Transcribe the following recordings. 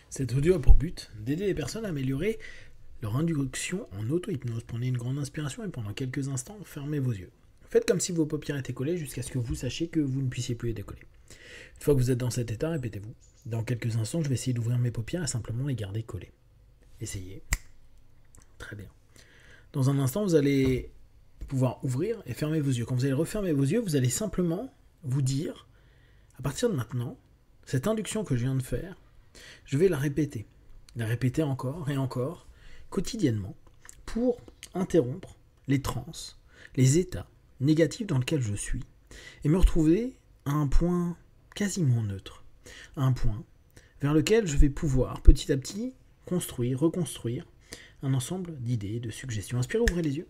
Cet audio a pour but d'aider les personnes à améliorer leur induction en auto-hypnose. Prenez une grande inspiration et pendant quelques instants, fermez vos yeux. Faites comme si vos paupières étaient collées jusqu'à ce que vous sachiez que vous ne puissiez plus les décoller. Une fois que vous êtes dans cet état, répétez-vous. Dans quelques instants, je vais essayer d'ouvrir mes paupières et simplement les garder collées. Essayez. Très bien. Dans un instant, vous allez pouvoir ouvrir et fermer vos yeux. Quand vous allez refermer vos yeux, vous allez simplement vous dire, à partir de maintenant, cette induction que je viens de faire, je vais la répéter encore et encore, quotidiennement, pour interrompre les transes, les états négatifs dans lesquels je suis, et me retrouver à un point quasiment neutre, à un point vers lequel je vais pouvoir petit à petit construire, reconstruire un ensemble d'idées, de suggestions. Inspirez, ouvrez les yeux,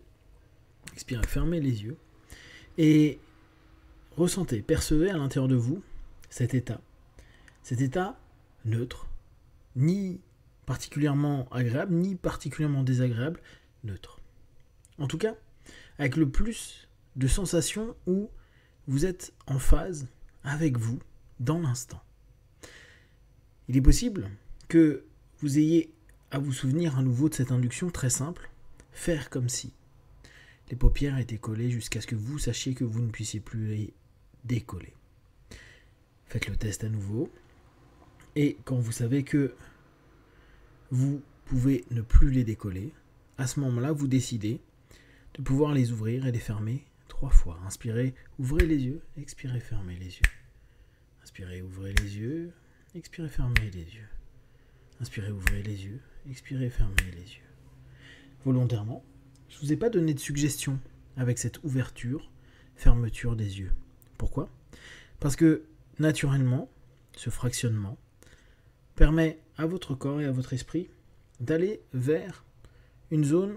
expirez, fermez les yeux, et ressentez, percevez à l'intérieur de vous cet état neutre, ni particulièrement agréable, ni particulièrement désagréable, neutre. En tout cas, avec le plus de sensations où vous êtes en phase avec vous dans l'instant. Il est possible que vous ayez à vous souvenir à nouveau de cette induction très simple, faire comme si les paupières étaient collées jusqu'à ce que vous sachiez que vous ne puissiez plus les décoller. Faites le test à nouveau. Et quand vous savez que vous pouvez ne plus les décoller, à ce moment-là, vous décidez de pouvoir les ouvrir et les fermer 3 fois. Inspirez, ouvrez les yeux, expirez, fermez les yeux. Inspirez, ouvrez les yeux, expirez, fermez les yeux. Inspirez, ouvrez les yeux, expirez, fermez les yeux. Volontairement, je ne vous ai pas donné de suggestion avec cette ouverture, fermeture des yeux. Pourquoi ? Parce que, naturellement, ce fractionnement permet à votre corps et à votre esprit d'aller vers une zone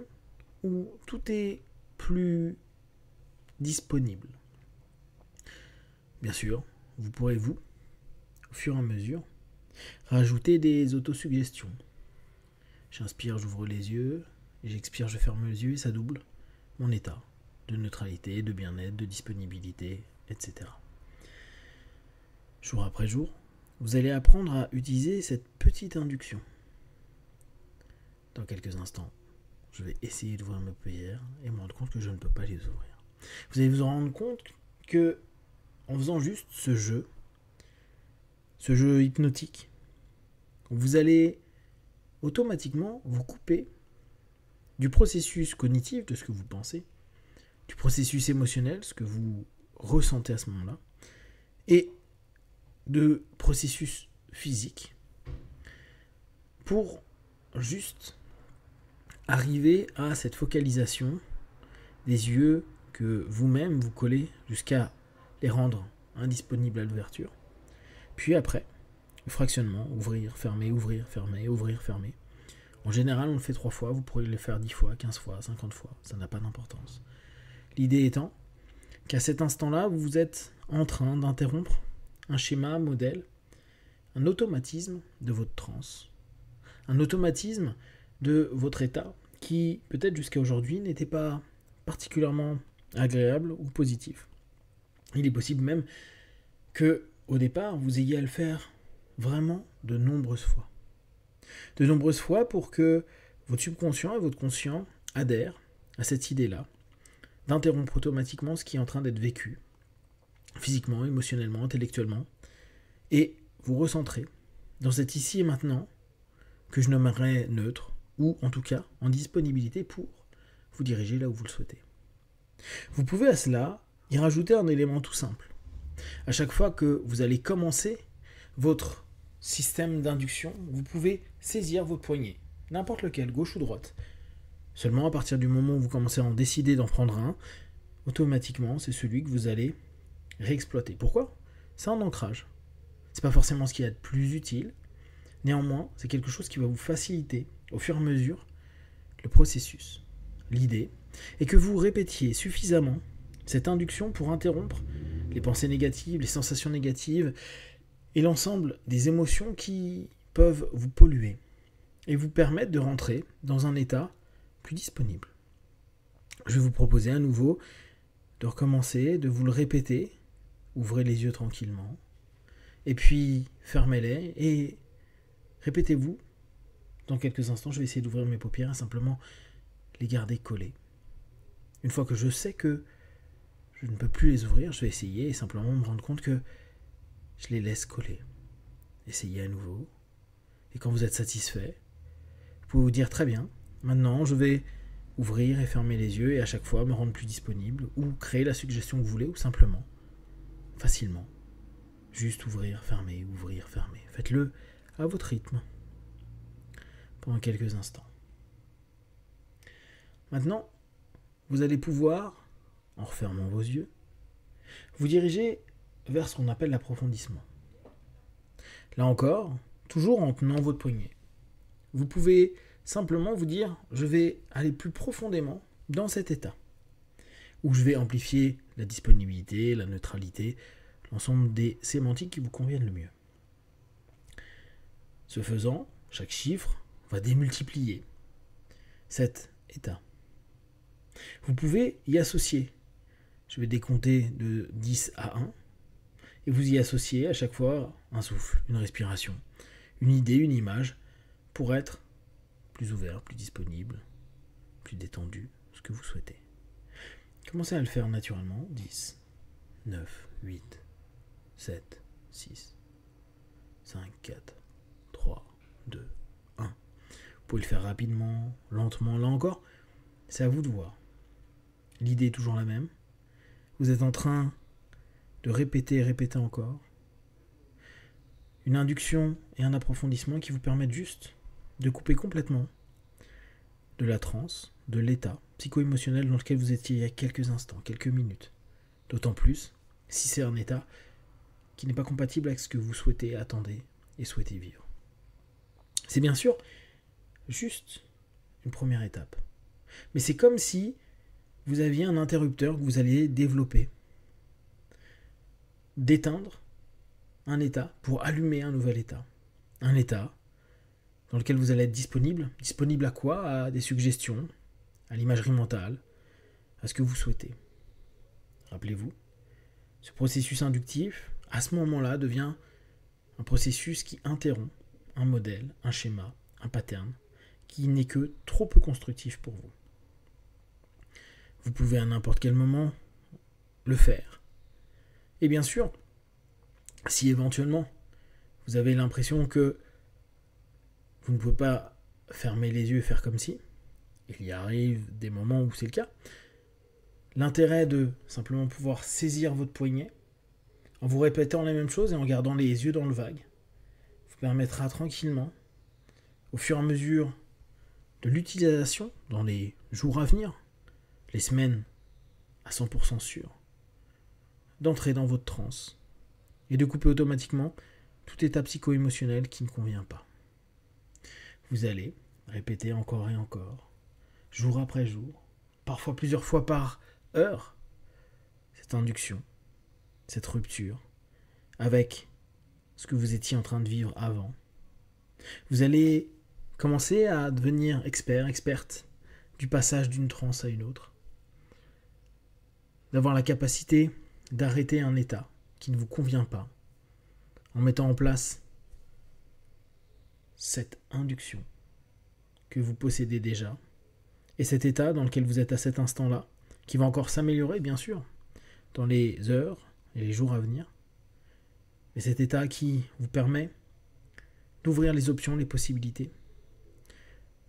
où tout est plus disponible. Bien sûr, vous pourrez, au fur et à mesure, rajouter des autosuggestions. J'inspire, j'ouvre les yeux, et j'expire, je ferme les yeux, et ça double mon état de neutralité, de bien-être, de disponibilité, etc. Jour après jour, vous allez apprendre à utiliser cette petite induction. Dans quelques instants, je vais essayer d'ouvrir mes paupières et me rendre compte que je ne peux pas les ouvrir. Vous allez vous en rendre compte que, en faisant juste ce jeu hypnotique, vous allez automatiquement vous couper du processus cognitif de ce que vous pensez, du processus émotionnel, ce que vous ressentez à ce moment-là, et de processus physique pour juste arriver à cette focalisation des yeux que vous-même vous collez jusqu'à les rendre indisponibles à l'ouverture. Puis après, le fractionnement, ouvrir, fermer, ouvrir, fermer. En général, on le fait 3 fois, vous pourrez le faire 10 fois, 15 fois, 50 fois, ça n'a pas d'importance. L'idée étant qu'à cet instant-là, vous êtes en train d'interrompre un schéma, modèle, un automatisme de votre transe, un automatisme de votre état qui, peut-être jusqu'à aujourd'hui, n'était pas particulièrement agréable ou positif. Il est possible même que, au départ, vous ayez à le faire vraiment de nombreuses fois. De nombreuses fois pour que votre subconscient et votre conscient adhèrent à cette idée-là, d'interrompre automatiquement ce qui est en train d'être vécu, physiquement, émotionnellement, intellectuellement, et vous recentrer dans cet ici et maintenant que je nommerais neutre, ou en tout cas en disponibilité pour vous diriger là où vous le souhaitez. Vous pouvez à cela y rajouter un élément tout simple. À chaque fois que vous allez commencer votre système d'induction, vous pouvez saisir vos poignets, n'importe lequel, gauche ou droite. Seulement à partir du moment où vous commencez à en décider d'en prendre un, automatiquement c'est celui que vous allez réexploiter. Pourquoi ? C'est un ancrage. C'est pas forcément ce qui est le plus utile. Néanmoins, c'est quelque chose qui va vous faciliter au fur et à mesure le processus, l'idée, et que vous répétiez suffisamment cette induction pour interrompre les pensées négatives, les sensations négatives et l'ensemble des émotions qui peuvent vous polluer et vous permettre de rentrer dans un état plus disponible. Je vais vous proposer à nouveau de recommencer, de vous le répéter. Ouvrez les yeux tranquillement. Et puis, fermez-les et Répétez-vous. Dans quelques instants, je vais essayer d'ouvrir mes paupières et simplement les garder collées. Une fois que je sais que je ne peux plus les ouvrir, je vais essayer et simplement me rendre compte que je les laisse coller. Essayez à nouveau. Et quand vous êtes satisfait, vous pouvez vous dire très bien, maintenant je vais ouvrir et fermer les yeux et à chaque fois me rendre plus disponible ou créer la suggestion que vous voulez ou simplement, facilement, juste ouvrir, fermer. Faites-le à votre rythme pendant quelques instants. Maintenant, vous allez pouvoir, en refermant vos yeux, vous diriger vers ce qu'on appelle l'approfondissement. Là encore, toujours en tenant votre poignet. Vous pouvez simplement vous dire, je vais aller plus profondément dans cet état, où je vais amplifier la disponibilité, la neutralité, l'ensemble des sémantiques qui vous conviennent le mieux. Ce faisant, chaque chiffre va démultiplier cet état. Vous pouvez y associer. Je vais décompter de 10 à 1 et vous y associez à chaque fois un souffle, une respiration, une idée, une image pour être plus ouvert, plus disponible, plus détendu, ce que vous souhaitez. Commencez à le faire naturellement. 10, 9, 8, 7, 6, 5, 4, 3, 2, 1. Vous pouvez le faire rapidement, lentement, là encore. C'est à vous de voir. L'idée est toujours la même. Vous êtes en train de répéter encore. Une induction et un approfondissement qui vous permettent juste de couper complètement de la transe, de l'état psycho-émotionnel dans lequel vous étiez il y a quelques instants, quelques minutes. D'autant plus si c'est un état qui n'est pas compatible avec ce que vous souhaitez, attendez et souhaitez vivre. C'est bien sûr juste une première étape. Mais c'est comme si vous aviez un interrupteur que vous alliez développer, d'éteindre un état pour allumer un nouvel état. Un état dans lequel vous allez être disponible. Disponible à quoi? À des suggestions, à l'imagerie mentale, à ce que vous souhaitez. Rappelez-vous, ce processus inductif, à ce moment-là, devient un processus qui interrompt un modèle, un schéma, un pattern, qui n'est que trop peu constructif pour vous. Vous pouvez à n'importe quel moment le faire. Et bien sûr, si éventuellement vous avez l'impression que vous ne pouvez pas fermer les yeux et faire comme si, il y arrive des moments où c'est le cas, l'intérêt de simplement pouvoir saisir votre poignet en vous répétant les mêmes choses et en gardant les yeux dans le vague vous permettra tranquillement, au fur et à mesure de l'utilisation dans les jours à venir, les semaines à 100% sûr, d'entrer dans votre transe et de couper automatiquement tout état psycho-émotionnel qui ne convient pas. Vous allez répéter encore et encore, jour après jour, parfois plusieurs fois par heure, cette induction, cette rupture avec ce que vous étiez en train de vivre avant. Vous allez commencer à devenir experte du passage d'une transe à une autre, d'avoir la capacité d'arrêter un état qui ne vous convient pas en mettant en place cette induction que vous possédez déjà et cet état dans lequel vous êtes à cet instant-là qui va encore s'améliorer bien sûr dans les heures et les jours à venir, mais cet état qui vous permet d'ouvrir les options, les possibilités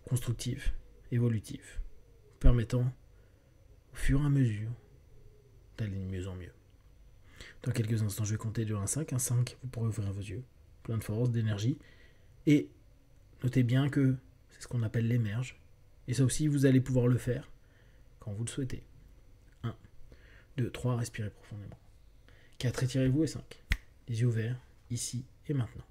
constructives, évolutives, permettant au fur et à mesure d'aller de mieux en mieux. Dans quelques instants, je vais compter de 1 à 5. Un 5, vous pourrez ouvrir vos yeux, plein de force, d'énergie. Et notez bien que c'est ce qu'on appelle l'émerge. Et ça aussi, vous allez pouvoir le faire quand vous le souhaitez. 1, 2, 3, respirez profondément. 4, étirez-vous et 5. Les yeux ouverts, ici et maintenant.